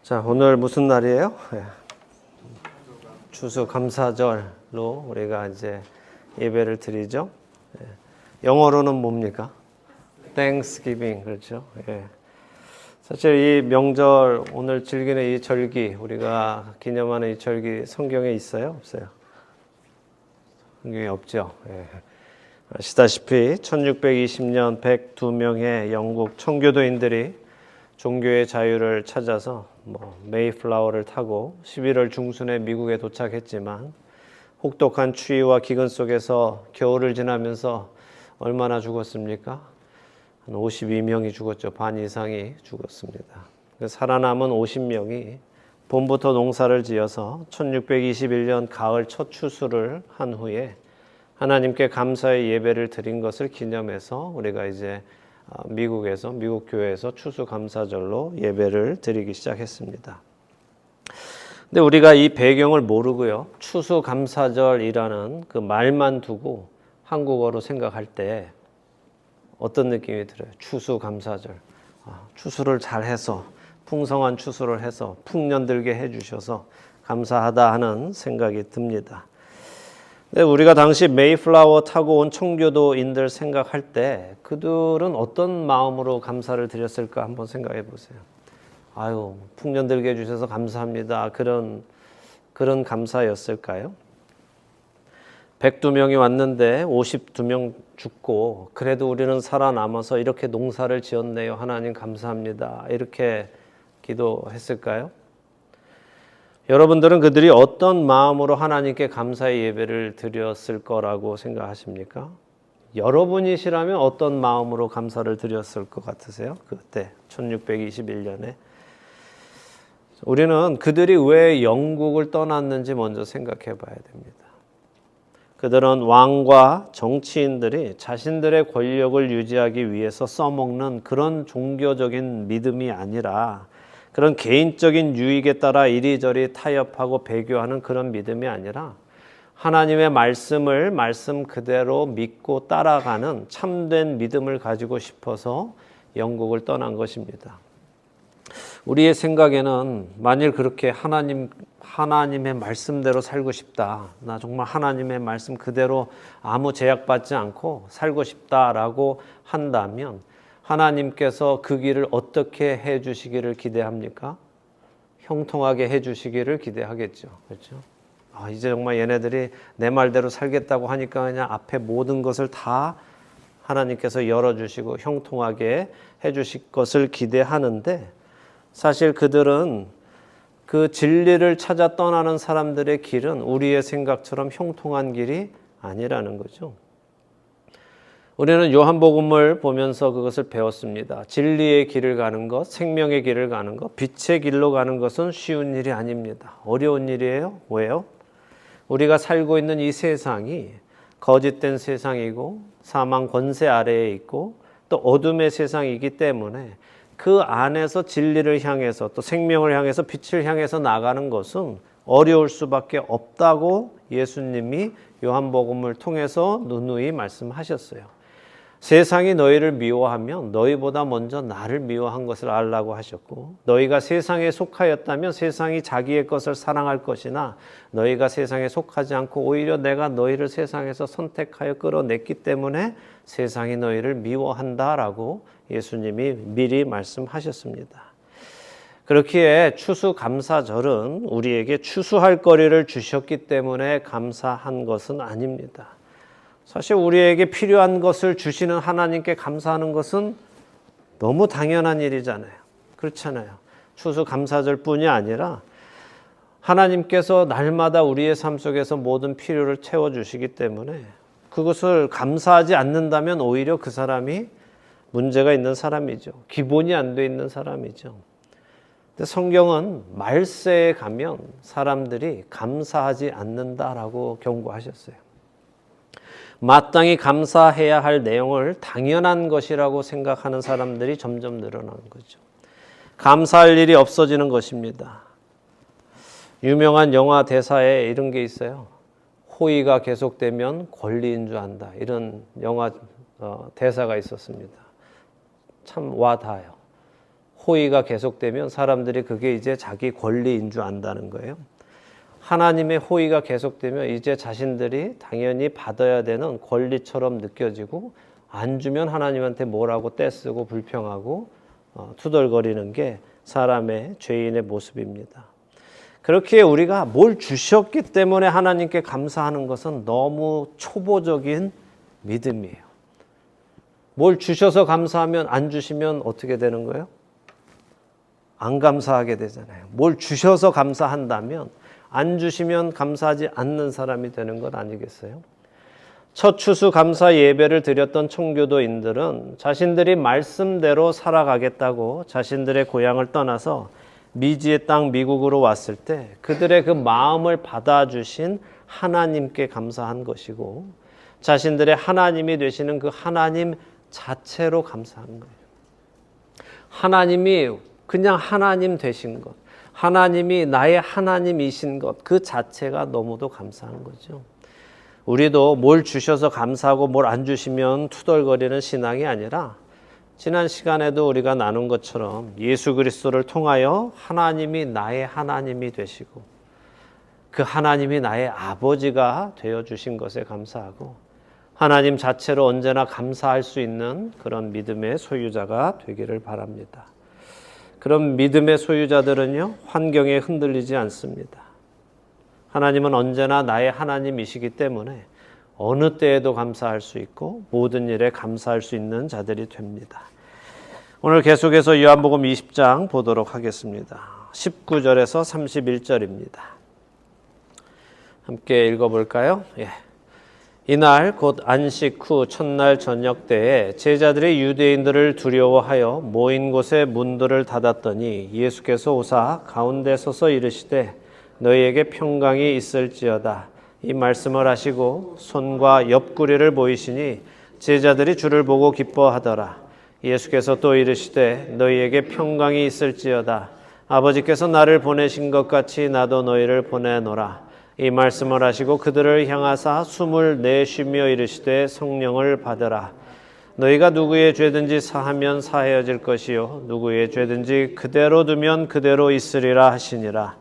자, 오늘 무슨 날이에요? 추수감사절로 우리가 이제 예배를 드리죠. 영어로는 뭡니까? Thanksgiving, 그렇죠? 사실 이 명절, 오늘 즐기는 이 절기, 우리가 기념하는 이 절기 성경에 있어요? 없어요? 성경에 없죠. 아시다시피 1620년 102명의 영국 청교도인들이 종교의 자유를 찾아서 메이플라워를 타고 11월 중순에 미국에 도착했지만 혹독한 추위와 기근 속에서 겨울을 지나면서 얼마나 죽었습니까? 한 52명이 죽었죠. 반 이상이 죽었습니다. 살아남은 50명이 봄부터 농사를 지어서 1621년 가을 첫 추수를 한 후에 하나님께 감사의 예배를 드린 것을 기념해서 우리가 이제 미국 교회에서 추수감사절로 예배를 드리기 시작했습니다. 근데 우리가 이 배경을 모르고요, 추수감사절이라는 그 말만 두고 한국어로 생각할 때 어떤 느낌이 들어요? 추수감사절. 추수를 잘해서, 풍성한 추수를 해서 풍년들게 해주셔서 감사하다 하는 생각이 듭니다. 우리가 당시 메이플라워 타고 온 청교도인들 생각할 때 그들은 어떤 마음으로 감사를 드렸을까 한번 생각해 보세요. 아유, 풍년 들게 해주셔서 감사합니다. 그런 감사였을까요? 102명이 왔는데 52명 죽고 그래도 우리는 살아남아서 이렇게 농사를 지었네요. 하나님 감사합니다. 이렇게 기도했을까요? 여러분들은 그들이 어떤 마음으로 하나님께 감사의 예배를 드렸을 거라고 생각하십니까? 여러분이시라면 어떤 마음으로 감사를 드렸을 것 같으세요? 그때 1621년에 우리는 그들이 왜 영국을 떠났는지 먼저 생각해 봐야 됩니다. 그들은 왕과 정치인들이 자신들의 권력을 유지하기 위해서 써먹는 그런 종교적인 믿음이 아니라, 그런 개인적인 유익에 따라 이리저리 타협하고 배교하는 그런 믿음이 아니라 하나님의 말씀을 말씀 그대로 믿고 따라가는 참된 믿음을 가지고 싶어서 영국을 떠난 것입니다. 우리의 생각에는 만일 그렇게 하나님의 말씀대로 살고 싶다, 나 정말 하나님의 말씀 그대로 아무 제약받지 않고 살고 싶다라고 한다면 하나님께서 그 길을 어떻게 해 주시기를 기대합니까? 형통하게 해 주시기를 기대하겠죠. 그렇죠? 이제 정말 얘네들이 내 말대로 살겠다고 하니까 그냥 앞에 모든 것을 다 하나님께서 열어주시고 형통하게 해 주실 것을 기대하는데, 사실 그들은 그 진리를 찾아 떠나는 사람들의 길은 우리의 생각처럼 형통한 길이 아니라는 거죠. 우리는 요한복음을 보면서 그것을 배웠습니다. 진리의 길을 가는 것, 생명의 길을 가는 것, 빛의 길로 가는 것은 쉬운 일이 아닙니다. 어려운 일이에요. 왜요? 우리가 살고 있는 이 세상이 거짓된 세상이고 사망 권세 아래에 있고 또 어둠의 세상이기 때문에 그 안에서 진리를 향해서 또 생명을 향해서 빛을 향해서 나가는 것은 어려울 수밖에 없다고 예수님이 요한복음을 통해서 누누이 말씀하셨어요. 세상이 너희를 미워하면 너희보다 먼저 나를 미워한 것을 알라고 하셨고, 너희가 세상에 속하였다면 세상이 자기의 것을 사랑할 것이나 너희가 세상에 속하지 않고 오히려 내가 너희를 세상에서 선택하여 끌어냈기 때문에 세상이 너희를 미워한다라고 예수님이 미리 말씀하셨습니다. 그렇기에 추수감사절은 우리에게 추수할 거리를 주셨기 때문에 감사한 것은 아닙니다. 사실 우리에게 필요한 것을 주시는 하나님께 감사하는 것은 너무 당연한 일이잖아요. 그렇잖아요. 추수감사절뿐이 아니라 하나님께서 날마다 우리의 삶 속에서 모든 필요를 채워주시기 때문에 그것을 감사하지 않는다면 오히려 그 사람이 문제가 있는 사람이죠. 기본이 안 돼 있는 사람이죠. 근데 성경은 말세에 가면 사람들이 감사하지 않는다라고 경고하셨어요. 마땅히 감사해야 할 내용을 당연한 것이라고 생각하는 사람들이 점점 늘어나는 거죠. 감사할 일이 없어지는 것입니다. 유명한 영화 대사에 이런 게 있어요. 호의가 계속되면 권리인 줄 안다. 이런 영화 대사가 있었습니다. 참 와닿아요. 호의가 계속되면 사람들이 그게 이제 자기 권리인 줄 안다는 거예요. 하나님의 호의가 계속되면 이제 자신들이 당연히 받아야 되는 권리처럼 느껴지고 안 주면 하나님한테 뭐라고 떼쓰고 불평하고 투덜거리는 게 사람의 죄인의 모습입니다. 그렇게 우리가 뭘 주셨기 때문에 하나님께 감사하는 것은 너무 초보적인 믿음이에요. 뭘 주셔서 감사하면 안 주시면 어떻게 되는 거예요? 안 감사하게 되잖아요. 뭘 주셔서 감사한다면 안 주시면 감사하지 않는 사람이 되는 것 아니겠어요? 첫 추수 감사 예배를 드렸던 청교도인들은 자신들이 말씀대로 살아가겠다고 자신들의 고향을 떠나서 미지의 땅 미국으로 왔을 때 그들의 그 마음을 받아주신 하나님께 감사한 것이고 자신들의 하나님이 되시는 그 하나님 자체로 감사한 거예요. 하나님이 그냥 하나님 되신 것, 하나님이 나의 하나님이신 것, 그 자체가 너무도 감사한 거죠. 우리도 뭘 주셔서 감사하고 뭘 안 주시면 투덜거리는 신앙이 아니라 지난 시간에도 우리가 나눈 것처럼 예수 그리스도를 통하여 하나님이 나의 하나님이 되시고 그 하나님이 나의 아버지가 되어주신 것에 감사하고 하나님 자체로 언제나 감사할 수 있는 그런 믿음의 소유자가 되기를 바랍니다. 그런 믿음의 소유자들은요, 환경에 흔들리지 않습니다. 하나님은 언제나 나의 하나님이시기 때문에 어느 때에도 감사할 수 있고 모든 일에 감사할 수 있는 자들이 됩니다. 오늘 계속해서 요한복음 20장 보도록 하겠습니다. 19절에서 31절입니다. 함께 읽어볼까요? 이날 곧 안식 후 첫날 저녁 때에 제자들이 유대인들을 두려워하여 모인 곳에 문들을 닫았더니 예수께서 오사 가운데 서서 이르시되 너희에게 평강이 있을지어다. 이 말씀을 하시고 손과 옆구리를 보이시니 제자들이 주를 보고 기뻐하더라. 예수께서 또 이르시되 너희에게 평강이 있을지어다. 아버지께서 나를 보내신 것 같이 나도 너희를 보내노라. 이 말씀을 하시고 그들을 향하사 숨을 내쉬며 이르시되 성령을 받으라. 너희가 누구의 죄든지 사하면 사하여질 것이요 누구의 죄든지 그대로 두면 그대로 있으리라 하시니라.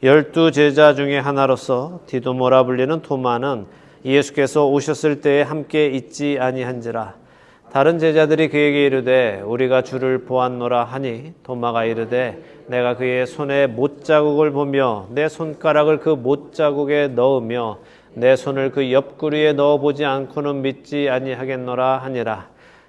12 제자 중에 하나로서 디도모라 불리는 도마는 예수께서 오셨을 때에 함께 있지 아니한지라. 다른 제자들이 그에게 이르되 우리가 주를 보았노라 하니 도마가 이르되 내가 그의 손에 못자국을 보며 내 손가락을 그 못자국에 넣으며 내 손을 그 옆구리에 넣어보지 않고는 믿지 아니하겠노라 하니라.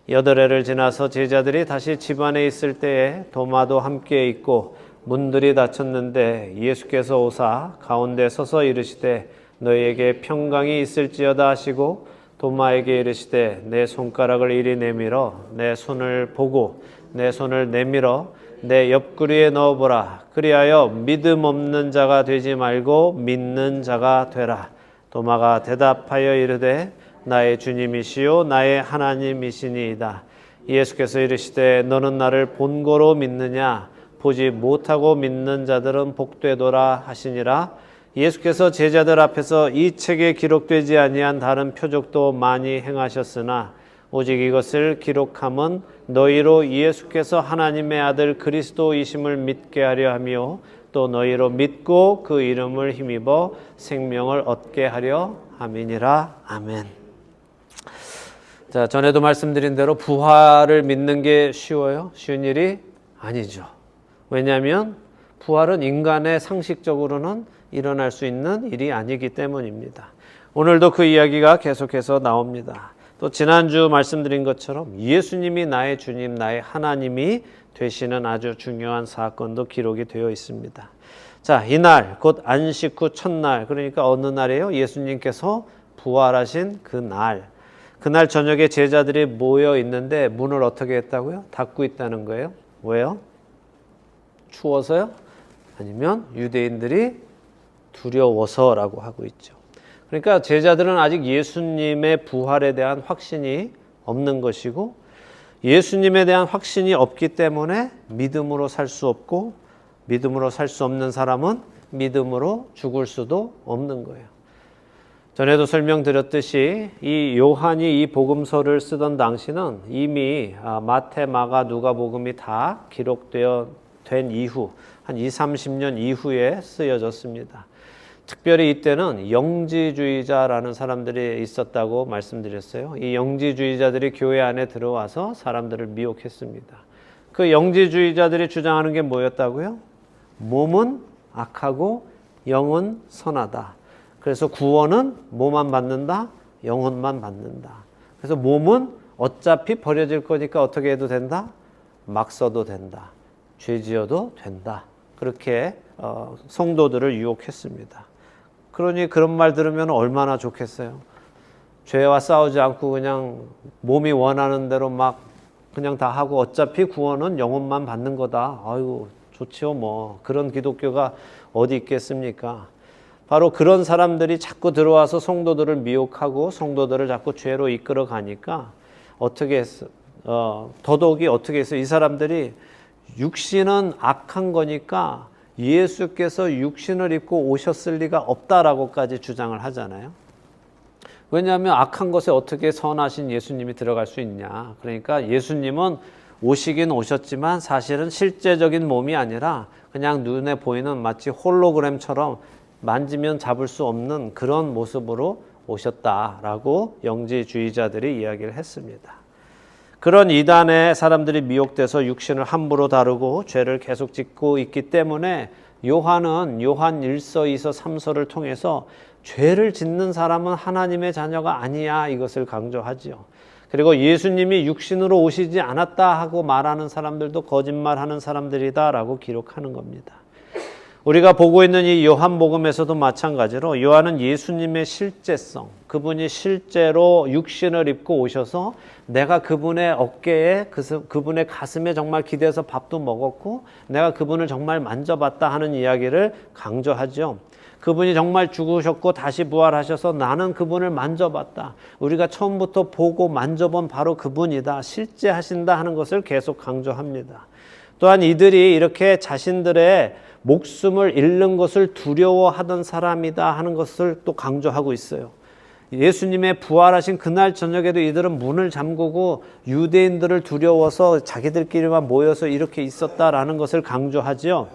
8해를 지나서 제자들이 다시 집안에 있을 때에 도마도 함께 있고 문들이 닫혔는데 예수께서 오사 가운데 서서 이르시되 너희에게 평강이 있을지어다 하시고 도마에게 이르시되 내 손가락을 이리 내밀어 내 손을 보고 내 손을 내밀어 내 옆구리에 넣어보라. 그리하여 믿음 없는 자가 되지 말고 믿는 자가 되라. 도마가 대답하여 이르되 나의 주님이시요 나의 하나님이시니이다. 예수께서 이르시되 너는 나를 본고로 믿느냐? 보지 못하고 믿는 자들은 복되도라 하시니라. 예수께서 제자들 앞에서 이 책에 기록되지 아니한 다른 표적도 많이 행하셨으나 오직 이것을 기록함은 너희로 예수께서 하나님의 아들 그리스도이심을 믿게 하려 하며 또 너희로 믿고 그 이름을 힘입어 생명을 얻게 하려 함이니라. 아멘. 자, 전에도 말씀드린 대로 부활을 믿는 게 쉬워요? 쉬운 일이 아니죠. 왜냐하면 부활은 인간의 상식적으로는 일어날 수 있는 일이 아니기 때문입니다. 오늘도 그 이야기가 계속해서 나옵니다. 또 지난주 말씀드린 것처럼 예수님이 나의 주님, 나의 하나님이 되시는 아주 중요한 사건도 기록이 되어 있습니다. 자, 이날 곧 안식 후 첫날, 그러니까 어느 날이에요? 예수님께서 부활하신 그날 저녁에 제자들이 모여 있는데 문을 어떻게 했다고요? 닫고 있다는 거예요. 왜요? 추워서요? 아니면 유대인들이 두려워서라고 하고 있죠. 그러니까 제자들은 아직 예수님의 부활에 대한 확신이 없는 것이고 예수님에 대한 확신이 없기 때문에 믿음으로 살 수 없고 믿음으로 살 수 없는 사람은 믿음으로 죽을 수도 없는 거예요. 전에도 설명드렸듯이 이 요한이 이 복음서를 쓰던 당시는 이미 마태, 마가, 누가복음이 다 기록되어 된 이후 한 20-30년 이후에 쓰여졌습니다. 특별히 이때는 영지주의자라는 사람들이 있었다고 말씀드렸어요. 이 영지주의자들이 교회 안에 들어와서 사람들을 미혹했습니다. 그 영지주의자들이 주장하는 게 뭐였다고요? 몸은 악하고 영은 선하다. 그래서 구원은 뭐만 받는다? 영혼만 받는다. 그래서 몸은 어차피 버려질 거니까 어떻게 해도 된다? 막 써도 된다. 죄 지어도 된다. 그렇게 성도들을 유혹했습니다. 그러니 그런 말 들으면 얼마나 좋겠어요. 죄와 싸우지 않고 그냥 몸이 원하는 대로 막 그냥 다 하고 어차피 구원은 영혼만 받는 거다. 아이고 좋지요 뭐. 그런 기독교가 어디 있겠습니까? 바로 그런 사람들이 자꾸 들어와서 성도들을 미혹하고 성도들을 자꾸 죄로 이끌어 가니까 어떻게 했어? 더더욱이 어떻게 했어요? 이 사람들이 육신은 악한 거니까 예수께서 육신을 입고 오셨을 리가 없다라고까지 주장을 하잖아요. 왜냐하면 악한 것에 어떻게 선하신 예수님이 들어갈 수 있냐. 그러니까 예수님은 오시긴 오셨지만 사실은 실제적인 몸이 아니라 그냥 눈에 보이는 마치 홀로그램처럼 만지면 잡을 수 없는 그런 모습으로 오셨다라고 영지주의자들이 이야기를 했습니다. 그런 이단의 사람들이 미혹돼서 육신을 함부로 다루고 죄를 계속 짓고 있기 때문에 요한은 요한 1서, 2서, 3서를 통해서 죄를 짓는 사람은 하나님의 자녀가 아니야 이것을 강조하지요. 그리고 예수님이 육신으로 오시지 않았다 하고 말하는 사람들도 거짓말하는 사람들이다라고 기록하는 겁니다. 우리가 보고 있는 이 요한복음에서도 마찬가지로 요한은 예수님의 실제성, 그분이 실제로 육신을 입고 오셔서 내가 그분의 어깨에, 그분의 가슴에 정말 기대서 밥도 먹었고 내가 그분을 정말 만져봤다 하는 이야기를 강조하죠. 그분이 정말 죽으셨고 다시 부활하셔서 나는 그분을 만져봤다. 우리가 처음부터 보고 만져본 바로 그분이다. 실제 하신다 하는 것을 계속 강조합니다. 또한 이들이 이렇게 자신들의 목숨을 잃는 것을 두려워하던 사람이다 하는 것을 또 강조하고 있어요. 예수님의 부활하신 그날 저녁에도 이들은 문을 잠그고 유대인들을 두려워서 자기들끼리만 모여서 이렇게 있었다라는 것을 강조하죠.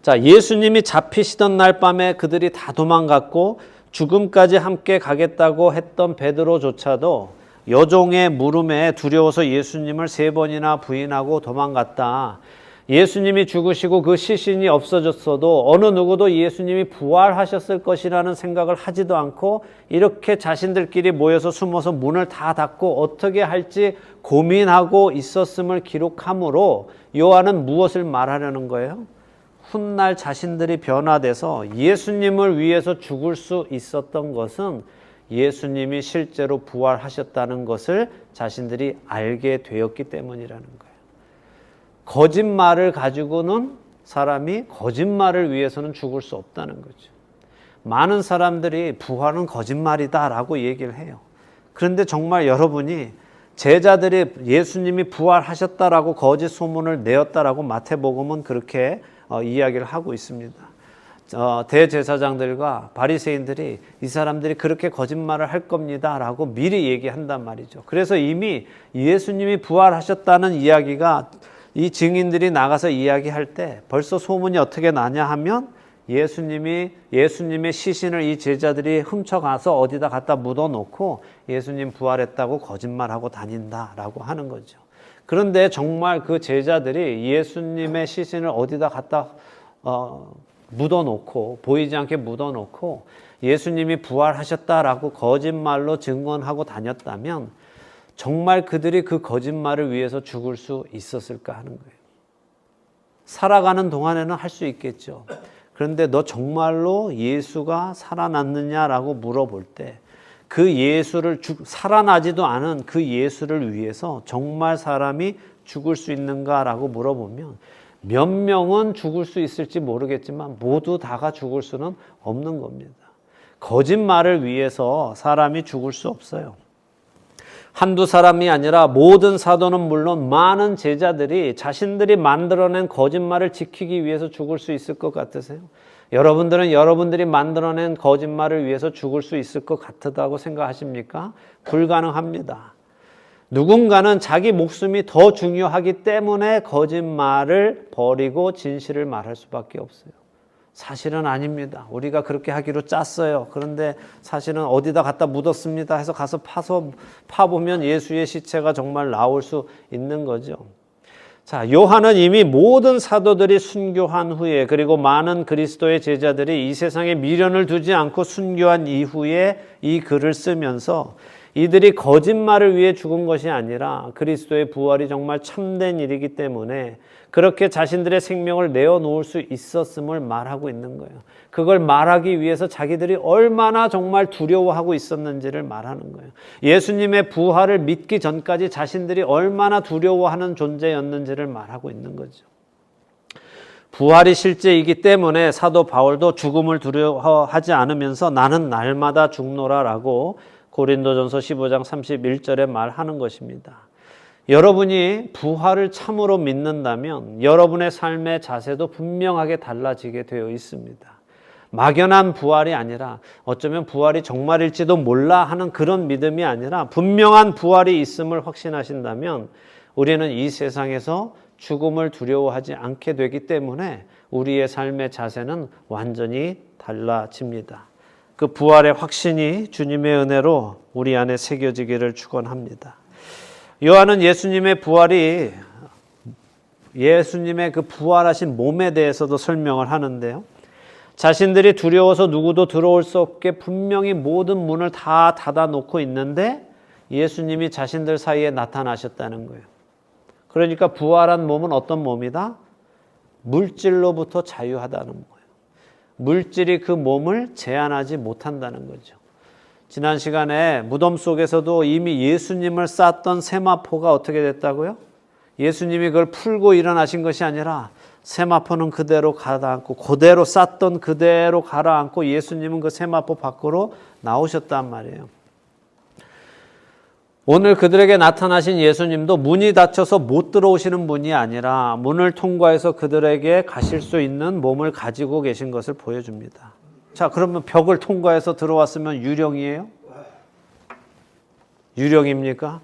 자, 예수님이 잡히시던 날 밤에 그들이 다 도망갔고 죽음까지 함께 가겠다고 했던 베드로조차도 여종의 물음에 두려워서 예수님을 3번이나 부인하고 도망갔다. 예수님이 죽으시고 그 시신이 없어졌어도 어느 누구도 예수님이 부활하셨을 것이라는 생각을 하지도 않고 이렇게 자신들끼리 모여서 숨어서 문을 다 닫고 어떻게 할지 고민하고 있었음을 기록하므로 요한은 무엇을 말하려는 거예요? 훗날 자신들이 변화돼서 예수님을 위해서 죽을 수 있었던 것은 예수님이 실제로 부활하셨다는 것을 자신들이 알게 되었기 때문이라는 거예요. 거짓말을 가지고는 사람이 거짓말을 위해서는 죽을 수 없다는 거죠. 많은 사람들이 부활은 거짓말이다라고 얘기를 해요. 그런데 정말 여러분이 제자들이 예수님이 부활하셨다라고 거짓 소문을 내었다라고 마태복음은 그렇게 이야기를 하고 있습니다. 대제사장들과 바리새인들이 이 사람들이 그렇게 거짓말을 할 겁니다라고 미리 얘기한단 말이죠. 그래서 이미 예수님이 부활하셨다는 이야기가 이 증인들이 나가서 이야기할 때 벌써 소문이 어떻게 나냐 하면 예수님의 시신을 이 제자들이 훔쳐가서 어디다 갖다 묻어놓고 예수님 부활했다고 거짓말하고 다닌다라고 하는 거죠. 그런데 정말 그 제자들이 예수님의 시신을 어디다 갖다 묻어놓고 보이지 않게 묻어놓고 예수님이 부활하셨다라고 거짓말로 증언하고 다녔다면 정말 그들이 그 거짓말을 위해서 죽을 수 있었을까 하는 거예요. 살아가는 동안에는 할 수 있겠죠. 그런데 너 정말로 예수가 살아났느냐라고 물어볼 때 그 예수를 살아나지도 않은 그 예수를 위해서 정말 사람이 죽을 수 있는가라고 물어보면 몇 명은 죽을 수 있을지 모르겠지만 모두 다가 죽을 수는 없는 겁니다. 거짓말을 위해서 사람이 죽을 수 없어요. 한두 사람이 아니라 모든 사도는 물론 많은 제자들이 자신들이 만들어낸 거짓말을 지키기 위해서 죽을 수 있을 것 같으세요? 여러분들은 여러분들이 만들어낸 거짓말을 위해서 죽을 수 있을 것 같다고 생각하십니까? 불가능합니다. 누군가는 자기 목숨이 더 중요하기 때문에 거짓말을 버리고 진실을 말할 수밖에 없어요. 사실은 아닙니다. 우리가 그렇게 하기로 짰어요. 그런데 사실은 어디다 갖다 묻었습니다 해서 가서 파보면 예수의 시체가 정말 나올 수 있는 거죠. 자, 요한은 이미 모든 사도들이 순교한 후에, 그리고 많은 그리스도의 제자들이 이 세상에 미련을 두지 않고 순교한 이후에 이 글을 쓰면서 이들이 거짓말을 위해 죽은 것이 아니라 그리스도의 부활이 정말 참된 일이기 때문에 그렇게 자신들의 생명을 내어놓을 수 있었음을 말하고 있는 거예요. 그걸 말하기 위해서 자기들이 얼마나 정말 두려워하고 있었는지를 말하는 거예요. 예수님의 부활을 믿기 전까지 자신들이 얼마나 두려워하는 존재였는지를 말하고 있는 거죠. 부활이 실제이기 때문에 사도 바울도 죽음을 두려워하지 않으면서 나는 날마다 죽노라라고 고린도전서 15장 31절에 말하는 것입니다. 여러분이 부활을 참으로 믿는다면 여러분의 삶의 자세도 분명하게 달라지게 되어 있습니다. 막연한 부활이 아니라 어쩌면 부활이 정말일지도 몰라 하는 그런 믿음이 아니라 분명한 부활이 있음을 확신하신다면 우리는 이 세상에서 죽음을 두려워하지 않게 되기 때문에 우리의 삶의 자세는 완전히 달라집니다. 그 부활의 확신이 주님의 은혜로 우리 안에 새겨지기를 축원합니다. 요한은 예수님의 그 부활하신 몸에 대해서도 설명을 하는데요. 자신들이 두려워서 누구도 들어올 수 없게 분명히 모든 문을 다 닫아놓고 있는데 예수님이 자신들 사이에 나타나셨다는 거예요. 그러니까 부활한 몸은 어떤 몸이다? 물질로부터 자유하다는 거예요. 물질이 그 몸을 제한하지 못한다는 거죠. 지난 시간에 무덤 속에서도 이미 예수님을 쌌던 세마포가 어떻게 됐다고요? 예수님이 그걸 풀고 일어나신 것이 아니라 세마포는 그대로 가라앉고 그대로 쌌던 그대로 가라앉고 예수님은 그 세마포 밖으로 나오셨단 말이에요. 오늘 그들에게 나타나신 예수님도 문이 닫혀서 못 들어오시는 분이 아니라 문을 통과해서 그들에게 가실 수 있는 몸을 가지고 계신 것을 보여줍니다. 자, 그러면 벽을 통과해서 들어왔으면 유령이에요? 유령입니까?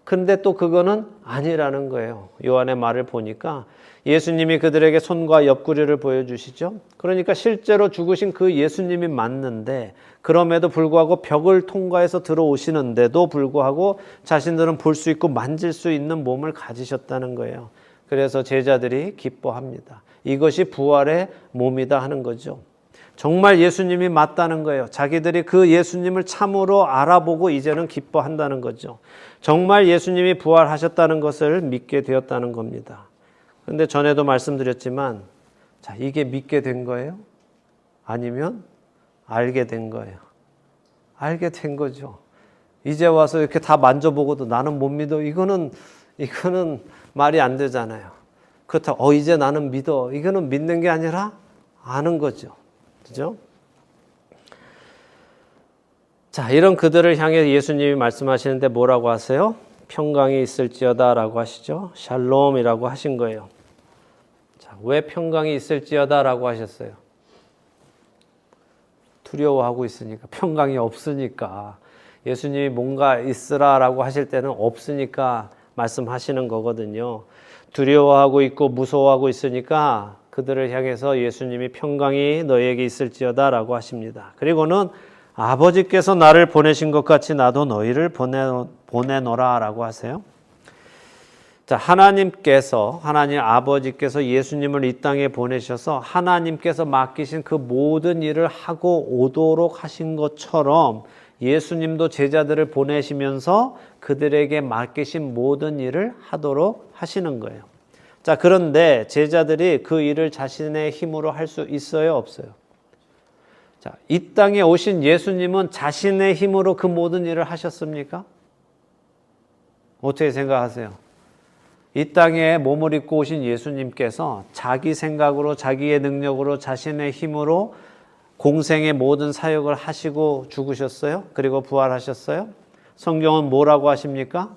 근데 또 그거는 아니라는 거예요. 요한의 말을 보니까 예수님이 그들에게 손과 옆구리를 보여주시죠. 그러니까 실제로 죽으신 그 예수님이 맞는데 그럼에도 불구하고 벽을 통과해서 들어오시는데도 불구하고 자신들은 볼 수 있고 만질 수 있는 몸을 가지셨다는 거예요. 그래서 제자들이 기뻐합니다. 이것이 부활의 몸이다 하는 거죠. 정말 예수님이 맞다는 거예요. 자기들이 그 예수님을 참으로 알아보고 이제는 기뻐한다는 거죠. 정말 예수님이 부활하셨다는 것을 믿게 되었다는 겁니다. 그런데 전에도 말씀드렸지만 자, 이게 믿게 된 거예요? 아니면 알게 된 거예요? 알게 된 거죠. 이제 와서 이렇게 다 만져보고도 나는 못 믿어. 이거는 말이 안 되잖아요. 그렇다고 이제 나는 믿어. 이거는 믿는 게 아니라 아는 거죠. 그죠? 자, 이런 그들을 향해 예수님이 말씀하시는데 뭐라고 하세요? 평강이 있을지어다 라고 하시죠. 샬롬이라고 하신 거예요. 자, 왜 평강이 있을지어다 라고 하셨어요? 두려워하고 있으니까, 평강이 없으니까. 예수님이 뭔가 있으라 라고 하실 때는 없으니까 말씀하시는 거거든요. 두려워하고 있고 무서워하고 있으니까 그들을 향해서 예수님이 평강이 너희에게 있을지어다 라고 하십니다. 그리고는 아버지께서 나를 보내신 것 같이 나도 너희를 보내노라 라고 하세요. 자, 하나님 아버지께서 예수님을 이 땅에 보내셔서 하나님께서 맡기신 그 모든 일을 하고 오도록 하신 것처럼 예수님도 제자들을 보내시면서 그들에게 맡기신 모든 일을 하도록 하시는 거예요. 자, 그런데 제자들이 그 일을 자신의 힘으로 할 수 있어요, 없어요? 자, 이 땅에 오신 예수님은 자신의 힘으로 그 모든 일을 하셨습니까? 어떻게 생각하세요? 이 땅에 몸을 입고 오신 예수님께서 자기 생각으로, 자기의 능력으로, 자신의 힘으로 공생의 모든 사역을 하시고 죽으셨어요? 그리고 부활하셨어요? 성경은 뭐라고 하십니까?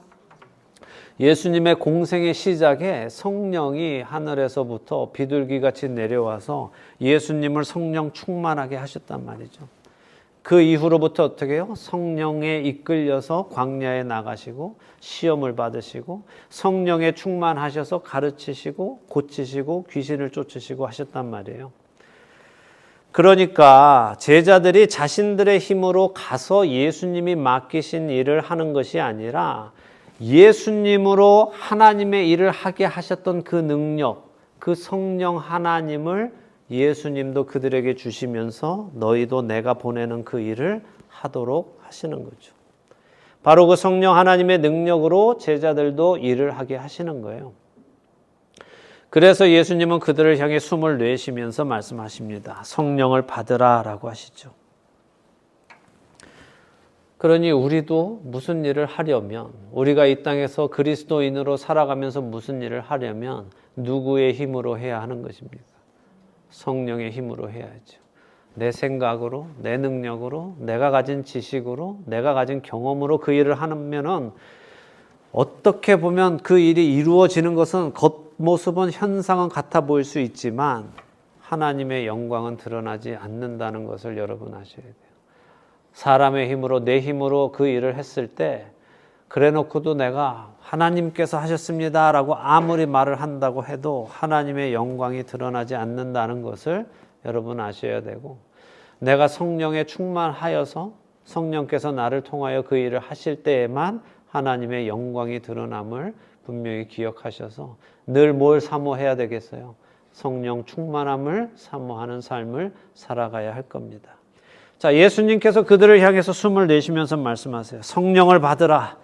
예수님의 공생의 시작에 성령이 하늘에서부터 비둘기같이 내려와서 예수님을 성령 충만하게 하셨단 말이죠. 그 이후로부터 어떻게 해요? 성령에 이끌려서 광야에 나가시고 시험을 받으시고 성령에 충만하셔서 가르치시고 고치시고 귀신을 쫓으시고 하셨단 말이에요. 그러니까 제자들이 자신들의 힘으로 가서 예수님이 맡기신 일을 하는 것이 아니라 예수님으로 하나님의 일을 하게 하셨던 그 능력, 그 성령 하나님을 예수님도 그들에게 주시면서 너희도 내가 보내는 그 일을 하도록 하시는 거죠. 바로 그 성령 하나님의 능력으로 제자들도 일을 하게 하시는 거예요. 그래서 예수님은 그들을 향해 숨을 내쉬면서 말씀하십니다. 성령을 받으라 라고 하시죠. 그러니 우리도 무슨 일을 하려면, 우리가 이 땅에서 그리스도인으로 살아가면서 무슨 일을 하려면 누구의 힘으로 해야 하는 것입니까? 성령의 힘으로 해야죠. 내 생각으로, 내 능력으로, 내가 가진 지식으로, 내가 가진 경험으로 그 일을 하면은 어떻게 보면 그 일이 이루어지는 것은 겉모습은 현상은 같아 보일 수 있지만 하나님의 영광은 드러나지 않는다는 것을 여러분 아셔야 돼요. 사람의 힘으로, 내 힘으로 그 일을 했을 때 그래 놓고도 내가 하나님께서 하셨습니다 라고 아무리 말을 한다고 해도 하나님의 영광이 드러나지 않는다는 것을 여러분 아셔야 되고, 내가 성령에 충만하여서 성령께서 나를 통하여 그 일을 하실 때에만 하나님의 영광이 드러남을 분명히 기억하셔서 늘 뭘 사모해야 되겠어요? 성령 충만함을 사모하는 삶을 살아가야 할 겁니다. 자, 예수님께서 그들을 향해서 숨을 내쉬면서 말씀하세요. 성령을 받으라.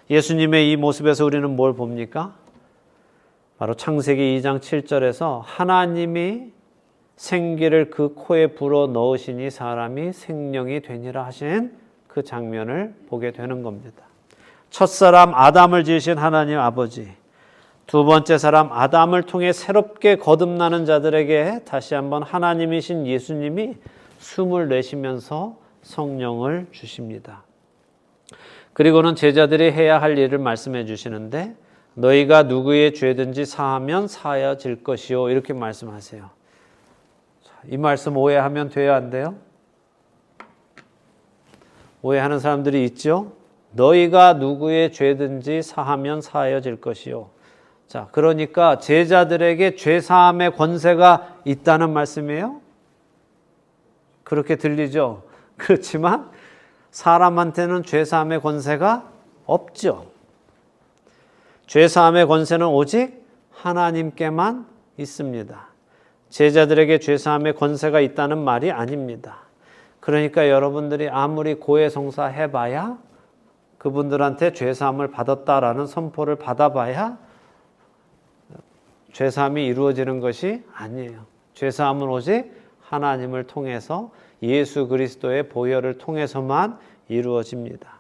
예수님의 이 모습에서 우리는 뭘 봅니까? 바로 창세기 2장 7절에서 하나님이 생기를 그 코에 불어 넣으시니 사람이 생명이 되니라 하신 그 장면을 보게 되는 겁니다. 첫사람 아담을 지으신 하나님 아버지, 두 번째 사람 아담을 통해 새롭게 거듭나는 자들에게 다시 한번 하나님이신 예수님이 숨을 내쉬면서 성령을 주십니다. 그리고는 제자들이 해야 할 일을 말씀해 주시는데 너희가 누구의 죄든지 사하면 사하여질 것이요 이렇게 말씀하세요. 이 말씀 오해하면 돼요, 안 돼요? 오해하는 사람들이 있죠? 너희가 누구의 죄든지 사하면 사하여질 것이요. 자, 그러니까 제자들에게 죄사함의 권세가 있다는 말씀이에요? 그렇게 들리죠? 그렇지만 사람한테는 죄사함의 권세가 없죠. 죄사함의 권세는 오직 하나님께만 있습니다. 제자들에게 죄사함의 권세가 있다는 말이 아닙니다. 그러니까 여러분들이 아무리 고해성사 해봐야, 그분들한테 죄사함을 받았다라는 선포를 받아봐야 죄사함이 이루어지는 것이 아니에요. 죄사함은 오직 하나님을 통해서 예수 그리스도의 보혈을 통해서만 이루어집니다.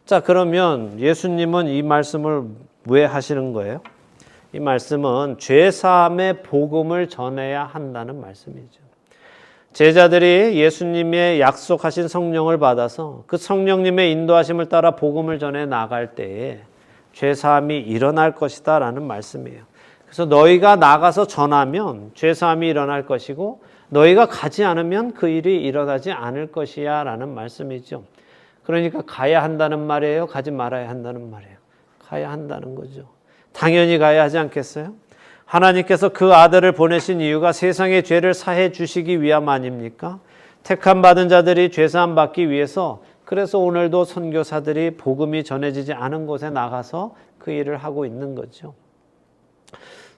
자, 그러면 예수님은 이 말씀을 왜 하시는 거예요? 이 말씀은 죄사함의 복음을 전해야 한다는 말씀이죠. 제자들이 예수님의 약속하신 성령을 받아서 그 성령님의 인도하심을 따라 복음을 전해 나갈 때에 죄사함이 일어날 것이다 라는 말씀이에요. 그래서 너희가 나가서 전하면 죄사함이 일어날 것이고 너희가 가지 않으면 그 일이 일어나지 않을 것이야 라는 말씀이죠. 그러니까 가야 한다는 말이에요? 가지 말아야 한다는 말이에요? 가야 한다는 거죠. 당연히 가야 하지 않겠어요? 하나님께서 그 아들을 보내신 이유가 세상의 죄를 사해 주시기 위함 아닙니까? 택함 받은 자들이 죄사함 받기 위해서, 그래서 오늘도 선교사들이 복음이 전해지지 않은 곳에 나가서 그 일을 하고 있는 거죠.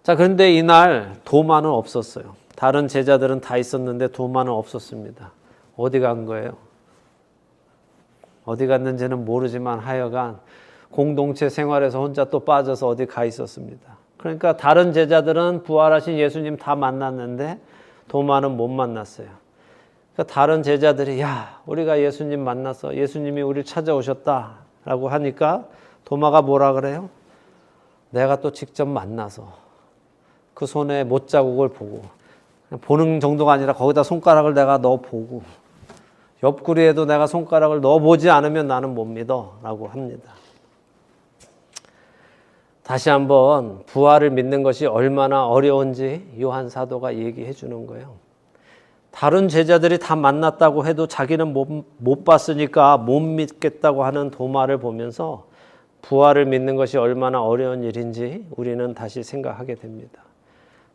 자, 그런데 이날 도마는 없었어요. 다른 제자들은 다 있었는데 도마는 없었습니다. 어디 간 거예요? 어디 갔는지는 모르지만 하여간 공동체 생활에서 혼자 또 빠져서 어디 가 있었습니다. 그러니까 다른 제자들은 부활하신 예수님 다 만났는데 도마는 못 만났어요. 그러니까 다른 제자들이 야, 우리가 예수님 만났어. 예수님이 우리를 찾아오셨다라고 하니까 도마가 뭐라 그래요? 내가 또 직접 만나서 그 손에 못자국을 보고, 보는 정도가 아니라 거기다 손가락을 내가 넣어보고, 옆구리에도 내가 손가락을 넣어보지 않으면 나는 못 믿어 라고 합니다. 다시 한번 부활을 믿는 것이 얼마나 어려운지 요한 사도가 얘기해 주는 거예요. 다른 제자들이 다 만났다고 해도 자기는 못 봤으니까 못 믿겠다고 하는 도마를 보면서 부활을 믿는 것이 얼마나 어려운 일인지 우리는 다시 생각하게 됩니다.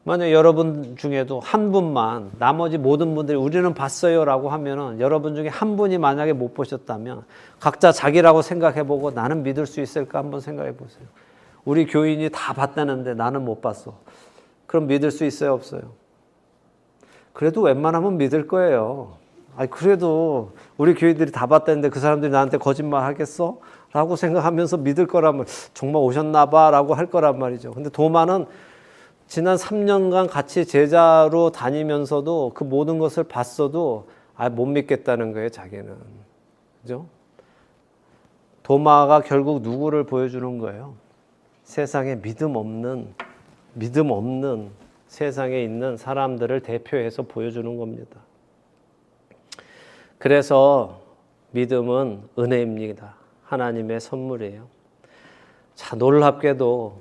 만약 여러분 중에도 한 분만, 나머지 모든 분들이 우리는 봤어요 라고 하면은, 여러분 중에 한 분이 만약에 못 보셨다면 각자 자기라고 생각해보고 나는 믿을 수 있을까 한번 생각해 보세요. 우리 교인이 다 봤다는데 나는 못 봤어. 그럼 믿을 수 있어요, 없어요? 그래도 웬만하면 믿을 거예요. 아니, 그래도 우리 교인들이 다 봤다는데 그 사람들이 나한테 거짓말 하겠어? 라고 생각하면서 믿을 거라면 정말 오셨나 봐 라고 할 거란 말이죠. 근데 도마는 지난 3년간 같이 제자로 다니면서도 그 모든 것을 봤어도 못 믿겠다는 거예요, 자기는. 그죠? 도마가 결국 누구를 보여주는 거예요? 세상에 믿음 없는 세상에 있는 사람들을 대표해서 보여주는 겁니다. 그래서 믿음은 은혜입니다. 하나님의 선물이에요. 자, 놀랍게도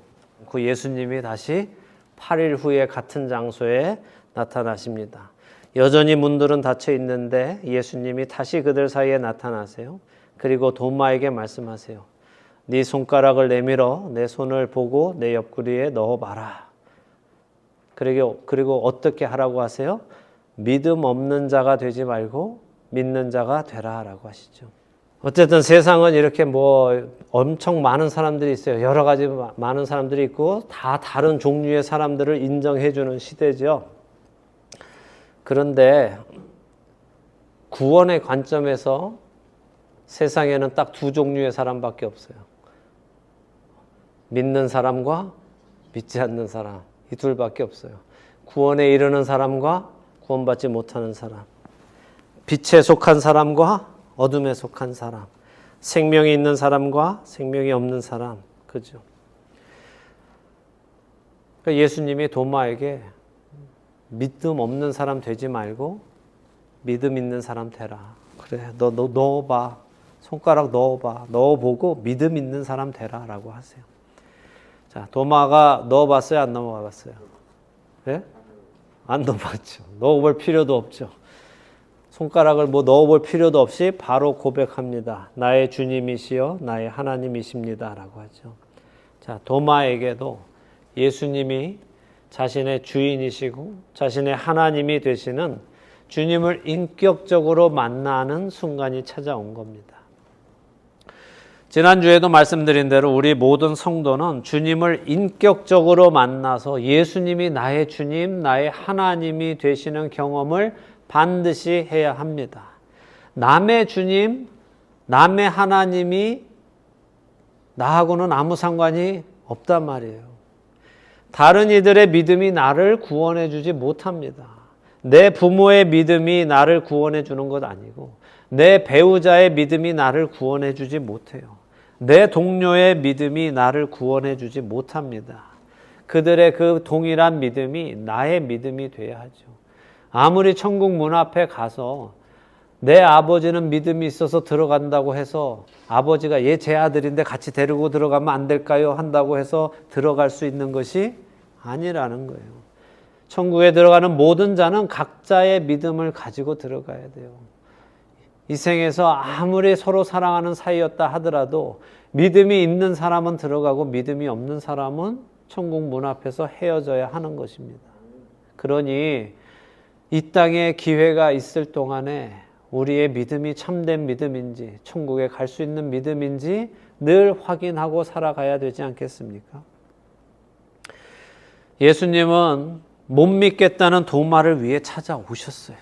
그 예수님이 다시 8일 후에 같은 장소에 나타나십니다. 여전히 문들은 닫혀 있는데 예수님이 다시 그들 사이에 나타나세요. 그리고 도마에게 말씀하세요. 네 손가락을 내밀어 내 손을 보고 내 옆구리에 넣어봐라. 그리고 어떻게 하라고 하세요? 믿음 없는 자가 되지 말고 믿는 자가 되라 라고 하시죠. 어쨌든 세상은 이렇게 엄청 많은 사람들이 있어요. 여러 가지 많은 사람들이 있고 다 다른 종류의 사람들을 인정해 주는 시대죠. 그런데 구원의 관점에서 세상에는 딱 두 종류의 사람밖에 없어요. 믿는 사람과 믿지 않는 사람, 이 둘밖에 없어요. 구원에 이르는 사람과 구원받지 못하는 사람, 빛에 속한 사람과 어둠에 속한 사람, 생명이 있는 사람과 생명이 없는 사람, 그죠? 그러니까 예수님이 도마에게 믿음 없는 사람 되지 말고 믿음 있는 사람 되라. 그래, 너 넣어봐. 손가락 넣어봐. 넣어보고 믿음 있는 사람 되라 라고 하세요. 자, 도마가 넣어봤어요? 안 넣어봤어요? 네? 안 넣어봤죠. 넣어볼 필요도 없죠. 손가락을 넣어볼 필요도 없이 바로 고백합니다. 나의 주님이시여 나의 하나님이십니다 라고 하죠. 자, 도마에게도 예수님이 자신의 주인이시고 자신의 하나님이 되시는 주님을 인격적으로 만나는 순간이 찾아온 겁니다. 지난주에도 말씀드린 대로 우리 모든 성도는 주님을 인격적으로 만나서 예수님이 나의 주님, 나의 하나님이 되시는 경험을 반드시 해야 합니다. 남의 주님, 남의 하나님이 나하고는 아무 상관이 없단 말이에요. 다른 이들의 믿음이 나를 구원해 주지 못합니다. 내 부모의 믿음이 나를 구원해 주는 것 아니고 내 배우자의 믿음이 나를 구원해 주지 못해요. 내 동료의 믿음이 나를 구원해 주지 못합니다. 그들의 그 동일한 믿음이 나의 믿음이 돼야 하죠. 아무리 천국 문 앞에 가서 내 아버지는 믿음이 있어서 들어간다고 해서 아버지가 제 아들인데 같이 데리고 들어가면 안 될까요? 한다고 해서 들어갈 수 있는 것이 아니라는 거예요. 천국에 들어가는 모든 자는 각자의 믿음을 가지고 들어가야 돼요. 이 생에서 아무리 서로 사랑하는 사이였다 하더라도 믿음이 있는 사람은 들어가고 믿음이 없는 사람은 천국 문 앞에서 헤어져야 하는 것입니다. 그러니 이 땅에 기회가 있을 동안에 우리의 믿음이 참된 믿음인지 천국에 갈 수 있는 믿음인지 늘 확인하고 살아가야 되지 않겠습니까? 예수님은 못 믿겠다는 도마를 위해 찾아오셨어요.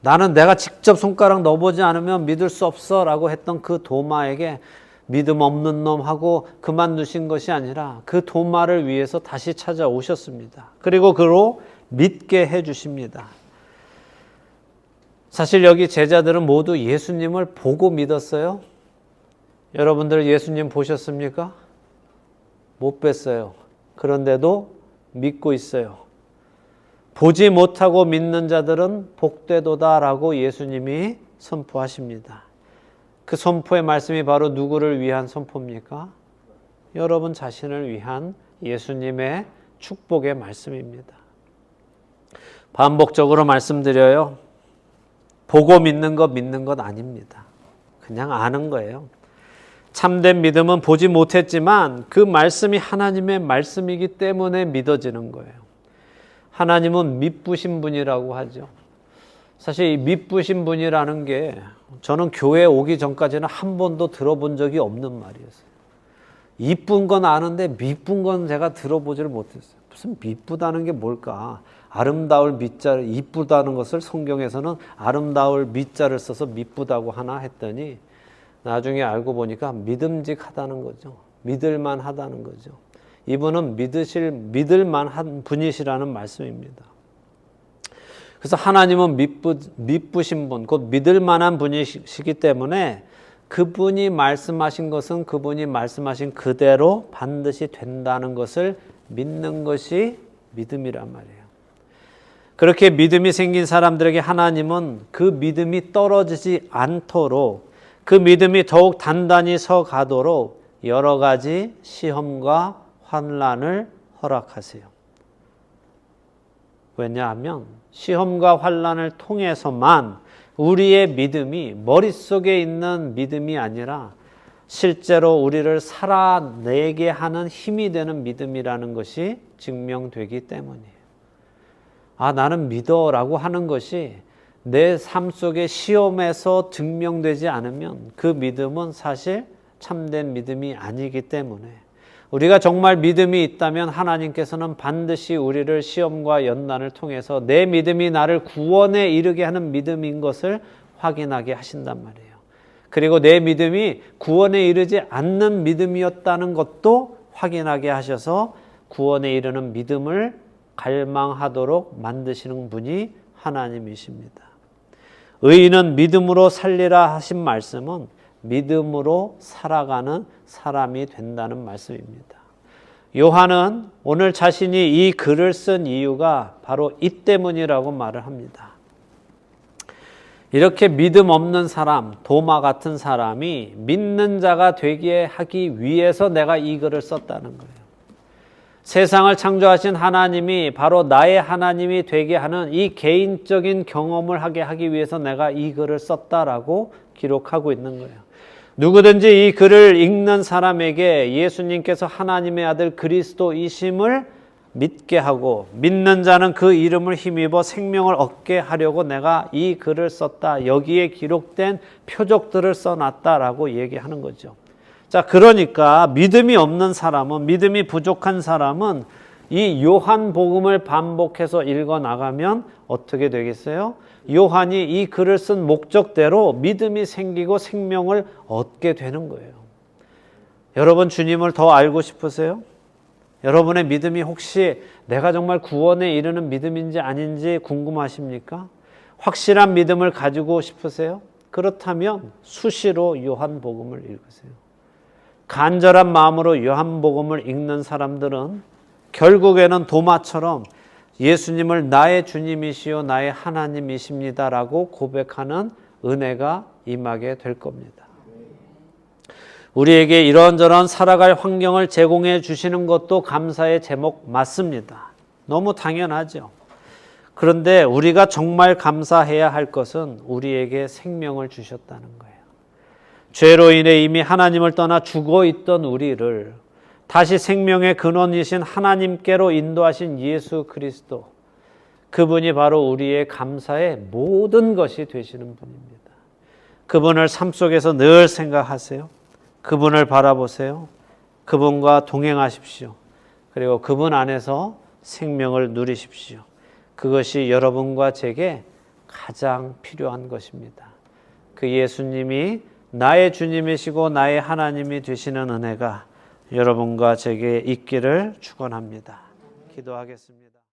나는 내가 직접 손가락 넣어보지 않으면 믿을 수 없어 라고 했던 그 도마에게 믿음 없는 놈하고 그만두신 것이 아니라 그 도마를 위해서 다시 찾아오셨습니다. 그리고 그로 믿게 해주십니다. 사실 여기 제자들은 모두 예수님을 보고 믿었어요. 여러분들 예수님 보셨습니까? 못 뵀어요. 그런데도 믿고 있어요. 보지 못하고 믿는 자들은 복되도다라고 예수님이 선포하십니다. 그 선포의 말씀이 바로 누구를 위한 선포입니까? 여러분 자신을 위한 예수님의 축복의 말씀입니다. 반복적으로 말씀드려요. 보고 믿는 것 아닙니다. 그냥 아는 거예요. 참된 믿음은 보지 못했지만 그 말씀이 하나님의 말씀이기 때문에 믿어지는 거예요. 하나님은 미쁘신 분이라고 하죠. 사실 이 미쁘신 분이라는 게 저는 교회에 오기 전까지는 한 번도 들어본 적이 없는 말이었어요. 이쁜 건 아는데 미쁜 건 제가 들어보지를 못했어요. 무슨 미쁘다는 게 뭘까? 아름다울 미자를, 이쁘다는 것을 성경에서는 아름다울 미자를 써서 미쁘다고 하나 했더니 나중에 알고 보니까 믿음직하다는 거죠. 믿을만하다는 거죠. 이분은 믿을만한 분이시라는 말씀입니다. 그래서 하나님은 미쁘신 분, 곧 믿을만한 분이시기 때문에 그분이 말씀하신 것은 그분이 말씀하신 그대로 반드시 된다는 것을 믿는 것이 믿음이란 말이에요. 그렇게 믿음이 생긴 사람들에게 하나님은 그 믿음이 떨어지지 않도록, 그 믿음이 더욱 단단히 서 가도록 여러 가지 시험과 환난을 허락하세요. 왜냐하면 시험과 환난을 통해서만 우리의 믿음이 머릿속에 있는 믿음이 아니라 실제로 우리를 살아내게 하는 힘이 되는 믿음이라는 것이 증명되기 때문이에요. 아, 나는 믿어라고 하는 것이 내 삶 속의 시험에서 증명되지 않으면 그 믿음은 사실 참된 믿음이 아니기 때문에 우리가 정말 믿음이 있다면 하나님께서는 반드시 우리를 시험과 연난을 통해서 내 믿음이 나를 구원에 이르게 하는 믿음인 것을 확인하게 하신단 말이에요. 그리고 내 믿음이 구원에 이르지 않는 믿음이었다는 것도 확인하게 하셔서 구원에 이르는 믿음을 갈망하도록 만드시는 분이 하나님이십니다. 의인은 믿음으로 살리라 하신 말씀은 믿음으로 살아가는 사람이 된다는 말씀입니다. 요한은 오늘 자신이 이 글을 쓴 이유가 바로 이 때문이라고 말을 합니다. 이렇게 믿음 없는 사람, 도마 같은 사람이 믿는 자가 되게 하기 위해서 내가 이 글을 썼다는 거예요. 세상을 창조하신 하나님이 바로 나의 하나님이 되게 하는 이 개인적인 경험을 하게 하기 위해서 내가 이 글을 썼다라고 기록하고 있는 거예요. 누구든지 이 글을 읽는 사람에게 예수님께서 하나님의 아들 그리스도이심을 믿게 하고 믿는 자는 그 이름을 힘입어 생명을 얻게 하려고 내가 이 글을 썼다. 여기에 기록된 표적들을 써놨다라고 얘기하는 거죠. 자, 그러니까 믿음이 없는 사람은, 믿음이 부족한 사람은 이 요한복음을 반복해서 읽어 나가면 어떻게 되겠어요? 요한이 이 글을 쓴 목적대로 믿음이 생기고 생명을 얻게 되는 거예요. 여러분 주님을 더 알고 싶으세요? 여러분의 믿음이 혹시 내가 정말 구원에 이르는 믿음인지 아닌지 궁금하십니까? 확실한 믿음을 가지고 싶으세요? 그렇다면 수시로 요한복음을 읽으세요. 간절한 마음으로 요한복음을 읽는 사람들은 결국에는 도마처럼 예수님을 나의 주님이시요 나의 하나님이십니다라고 고백하는 은혜가 임하게 될 겁니다. 우리에게 이런저런 살아갈 환경을 제공해 주시는 것도 감사의 제목 맞습니다. 너무 당연하죠. 그런데 우리가 정말 감사해야 할 것은 우리에게 생명을 주셨다는 거예요. 죄로 인해 이미 하나님을 떠나 죽어 있던 우리를 다시 생명의 근원이신 하나님께로 인도하신 예수 그리스도, 그분이 바로 우리의 감사의 모든 것이 되시는 분입니다. 그분을 삶 속에서 늘 생각하세요. 그분을 바라보세요. 그분과 동행하십시오. 그리고 그분 안에서 생명을 누리십시오. 그것이 여러분과 제게 가장 필요한 것입니다. 그 예수님이 나의 주님이시고 나의 하나님이 되시는 은혜가 여러분과 제게 있기를 축원합니다. 기도하겠습니다.